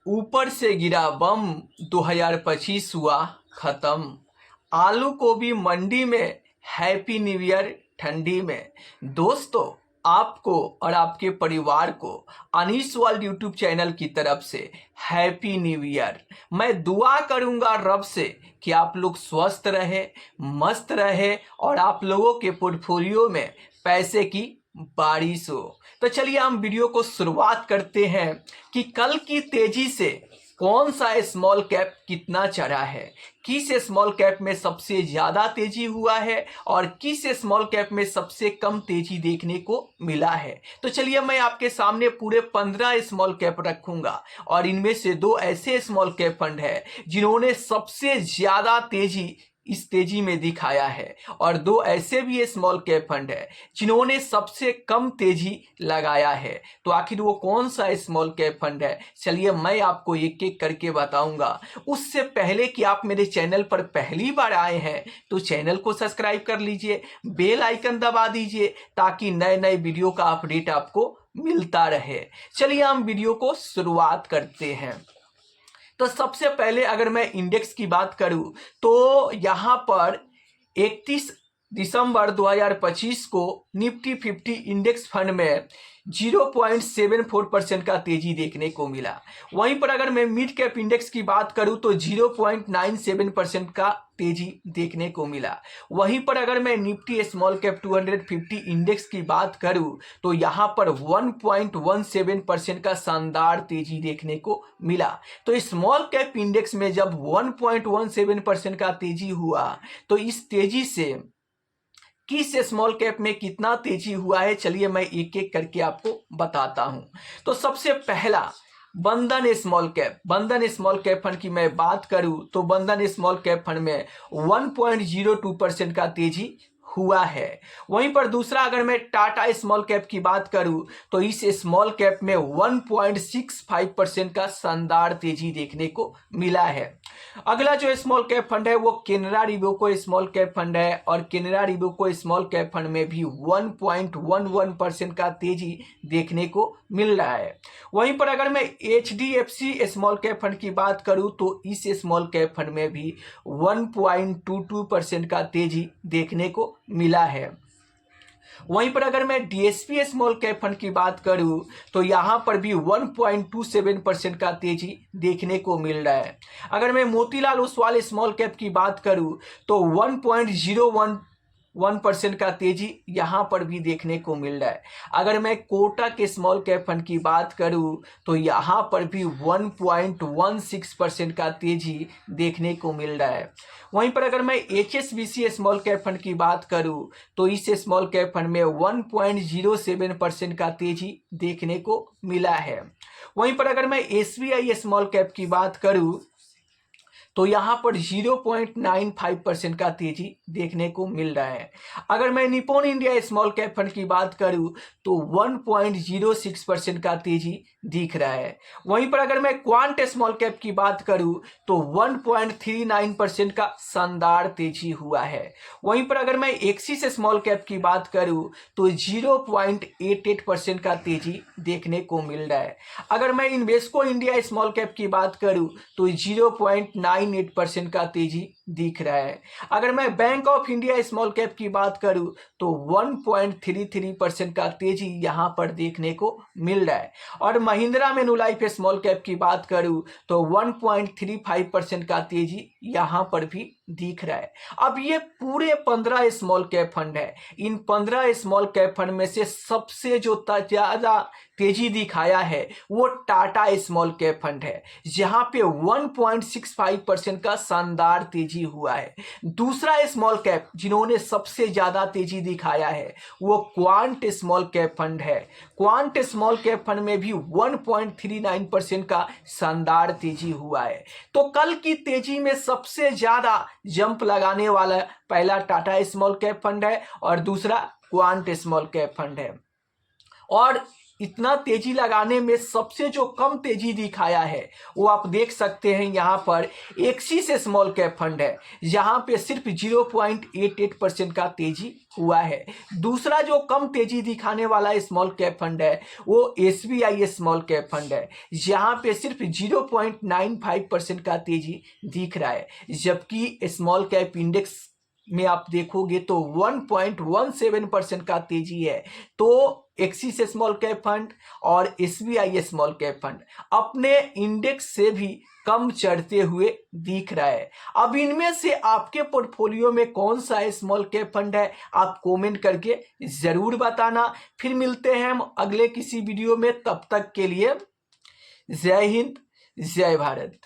ऊपर से गिरा बम, 2025 हुआ खत्म। आलू को भी मंडी में, हैप्पी न्यू ईयर ठंडी में। दोस्तों, आपको और आपके परिवार को अनीस वर्ल्ड यूट्यूब चैनल की तरफ से हैप्पी न्यू ईयर। मैं दुआ करूंगा रब से कि आप लोग स्वस्थ रहे, मस्त रहे और आप लोगों के पोर्टफोलियो में पैसे की बारिश हो। तो चलिए हम वीडियो को शुरुआत करते हैं कि कल की तेजी से कौन सा स्मॉल कैप कितना चढ़ा है, किस स्मॉल कैप में सबसे ज्यादा तेजी हुआ है और किस स्मॉल कैप में सबसे कम तेजी देखने को मिला है। तो चलिए मैं आपके सामने पूरे 15 स्मॉल कैप रखूंगा और इनमें से 2 ऐसे स्मॉल कैप फंड है जिन्होंने सबसे ज्यादा तेजी इस तेजी में दिखाया है और 2 ऐसे भी स्मॉल कैप फंड है जिन्होंने सबसे कम तेजी लगाया है। तो आखिर वो कौन सा स्मॉल कैप फंड है, चलिए मैं आपको एक एक करके बताऊंगा। उससे पहले कि आप मेरे चैनल पर पहली बार आए हैं तो चैनल को सब्सक्राइब कर लीजिए, बेल आइकन दबा दीजिए ताकि नए नए वीडियो का अपडेट आपको मिलता रहे। चलिए हम वीडियो को शुरुआत करते हैं। तो सबसे पहले अगर मैं इंडेक्स की बात करूं तो यहां पर 31 दिसंबर 2025 को निफ्टी 50 इंडेक्स फंड में 0.74% का तेजी देखने को मिला। वहीं पर अगर मैं मिड कैप इंडेक्स की बात करूं तो 0.97% का तेजी देखने को मिला। वहीं पर अगर मैं निफ्टी स्मॉल कैप 250 इंडेक्स की बात करूं तो यहां पर 1.17% का शानदार तेजी देखने को मिला। तो स्मॉल कैप इंडेक्स में जब 1.17% का तेजी हुआ तो इस तेजी से किस स्मॉल कैप में कितना तेजी हुआ है, चलिए मैं एक एक करके आपको बताता हूं। तो सबसे पहला बंधन स्मॉल कैप फंड की मैं बात करूं तो बंधन स्मॉल कैप फंड में 1.02% का तेजी हुआ है। वहीं पर दूसरा अगर मैं टाटा स्मॉल कैप की बात करूं तो इस स्मॉल कैप में 1.65% का शानदार तेजी देखने को मिला है। अगला जो स्मॉल कैप फंड है वो केनरा रिबोको स्मॉल कैप फंड है और केनरा रिबोको स्मॉल कैप फंड में भी 1.11% का तेजी देखने को मिल रहा है। वहीं पर अगर मैं HDFC स्मॉल कैप फंड की बात करूं तो इस स्मॉल कैप फंड में भी 1.22% का तेजी देखने को मिला है। वहीं पर अगर मैं DSP स्मॉल कैप फंड की बात करूं तो यहां पर भी 1.27% का तेजी देखने को मिल रहा है। अगर मैं मोतीलाल ओसवाल स्मॉल कैप की बात करूं तो 1.01% का तेजी यहां पर भी देखने को मिल रहा है। अगर मैं कोटक के स्मॉल कैप फंड की बात करूं तो यहां पर भी 1.16% का तेजी देखने को मिल रहा है। वहीं पर अगर मैं HSBC स्मॉल कैप फंड की बात करूं तो इस स्मॉल कैप फंड में 1.07% का तेजी देखने को मिला है। वहीं पर अगर मैं SBI स्मॉल कैप की बात करूं तो यहां पर 0.95% का तेजी देखने को मिल रहा है। अगर मैं Nippon India small cap fund की बात करूं तो 1.06% का तेजी दिख रहा है। वहीं पर अगर मैं क्वांट स्मॉल कैप की बात करूं तो 1.39% का शानदार तेजी हुआ है। वहीं पर अगर मैं एक्सिस स्मॉल कैप की बात करूं तो 0.88% का तेजी देखने को मिल रहा है। अगर मैं इन्वेस्को इंडिया स्मॉल कैप की बात करूं तो 0.98% का तेजी दिख रहा है। अगर मैं bank of India small cap की बात करूं तो 1.33% का तेजी यहां पर देखने को मिल रहा है। और महिंद्रा मेनुलाइफ स्मॉल कैप की बात करूं तो 1.35% का तेजी यहां पर भी दिख रहा है। अब ये पूरे 15 स्मॉल कैप फंड है। इन 15 स्मॉल कैप फंड में से सबसे जो ज्यादा तेजी दिखाया है वो टाटा स्मॉल कैप फंड है जहां पे 1.65% का शानदार तेजी हुआ है। दूसरा स्मॉल कैप जिन्होंने सबसे ज्यादा तेजी दिखाया है वो क्वांट स्मॉल कैप फंड है। क्वांट स्मॉल कैप फंड में भी 1.39% का शानदार तेजी हुआ है। तो कल की तेजी में सबसे ज्यादा जंप लगाने वाला पहला टाटा स्मॉल कैप फंड है और दूसरा क्वांट स्मॉल कैप फंड है। और इतना तेजी लगाने में सबसे जो कम तेजी दिखाया है वो आप देख सकते हैं यहाँ पर एक्सिस स्मॉल कैप फंड है, जहाँ पे सिर्फ 0.88% का तेजी हुआ है। दूसरा जो कम तेजी दिखाने वाला स्मॉल कैप फंड है वो SBI स्मॉल कैप फंड है, जहाँ पे सिर्फ 0.95% का तेजी दिख रहा है। जबकि स्मॉल कैप इंडेक्स में आप देखोगे तो 1.17% का तेजी है। तो एक्सिस स्मॉल कैप फंड और SBI स्मॉल कैप फंड अपने इंडेक्स से भी कम चढ़ते हुए दिख रहा है। अब इनमें से आपके पोर्टफोलियो में कौन सा स्मॉल कैप फंड है, आप कमेंट करके जरूर बताना। फिर मिलते हैं हम अगले किसी वीडियो में, तब तक के लिए जय हिंद, जय भारत।